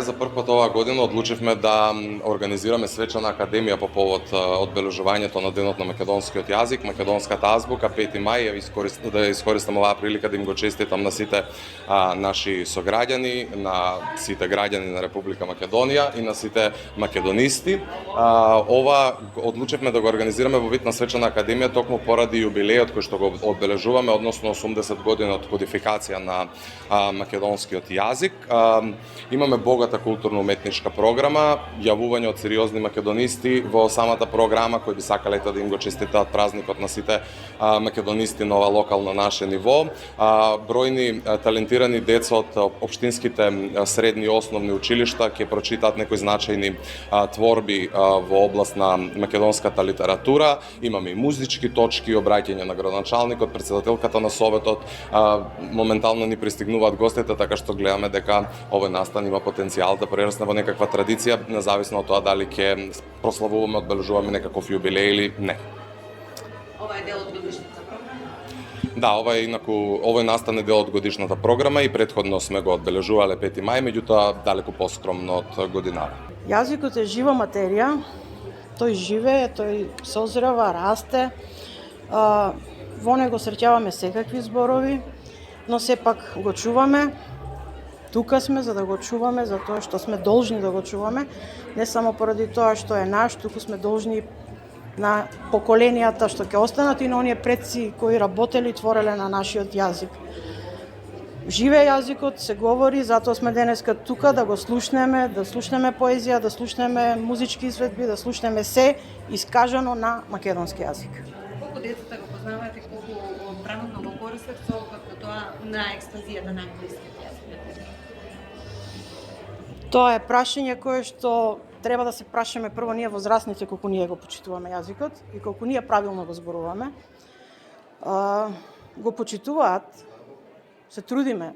За прв пат оваа година одлучивме да организираме свечана академија по повод одбележувањето на Денот на македонскиот јазик, македонската азбука, 5 мај, да искористам оваа прилика да им го честитам на сите наши сограѓани, на сите граѓани на Република Македонија и на сите македонисти. Ова одлучивме да го организираме во вид на свечана академија токму поради јубилејот кој што го одбележуваме, односно 80 години од кодификација на македонскиот јазик. Имаме богата културно-уметничка програма, јавување од сериозни македонисти во самата програма кои би сакале да им го честитаат празникот на сите македонисти на ова локално наше ниво. Бројни талентирани деца од општинските средни и основни училишта ќе прочитаат некои значајни творби во област на македонската литература. Имаме и музички точки, обраќање на градоначалникот, претседателката на советот. Моментално ни пристигнуваат гостите, така што гледаме дека овој настан има потенцијал да прерасне во некаква традиција, независно од тоа дали ќе прославуваме, одбележуваме некаков јубилеј или не. Ова е дел од годишната програма? Да, овој настан е дел од годишната програма и претходно сме го одбележувале 5 мај, меѓутоа далеку поскромно од годинава. Јазикот е жива материја, тој живее, тој созрeva, расте. Во него среќаваме секакви зборови, но сепак го чуваме. Тука сме за да го чуваме, затоа што сме должни да го чуваме, не само поради тоа што е наш, туку сме должни на поколенијата што ќе останат и на оние предци кои работеле и твореле на нашиот јазик. Живе јазикот, се говори, затоа сме денеска тука да го слушнеме, да слушнеме поезија, да слушнеме музички изведби, да слушнеме се искажано на македонски јазик. Колку децата го познавате, колку правилно го користат со тоа на експанзијата на англискиот јазик? Тоа е прашање кое што треба да се прашаме прво ние возрастните колку ние го почитуваме јазикот и колку ние правилно го зборуваме. Го почитуваат, се трудиме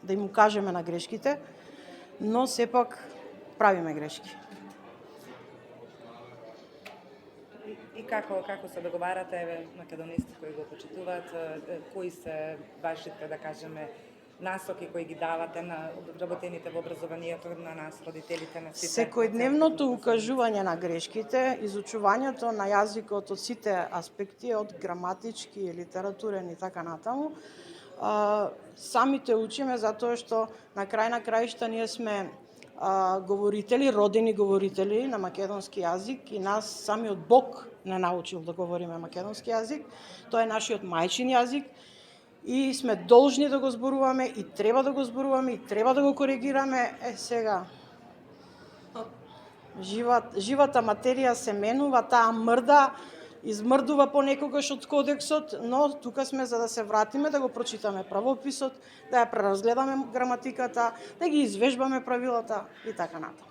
да им укажеме на грешките, но сепак правиме грешки. И како се договарате македонисти кои го почитуваат, кои се вашите, да кажеме, насоки кои ги давате на работените во образованието на нас, родителите на сите? Секојдневното укажување на грешките, изучувањето на јазикот од сите аспекти, од граматички, литературен и така натаму, самите учиме затоа што на краишта ние сме говорители, родени говорители на македонски јазик и нас самиот Бог не научил да говориме македонски јазик. Тоа е нашиот мајчин јазик. И сме должни да го зборуваме и треба да го зборуваме и треба да го коригираме. Сега живата материја се менува, таа мрда, измрдува понекогаш од кодексот, но тука сме за да се вратиме, да го прочитаме правописот, да ја преразгледаме граматиката, да ги извежбаме правилата и така натаму.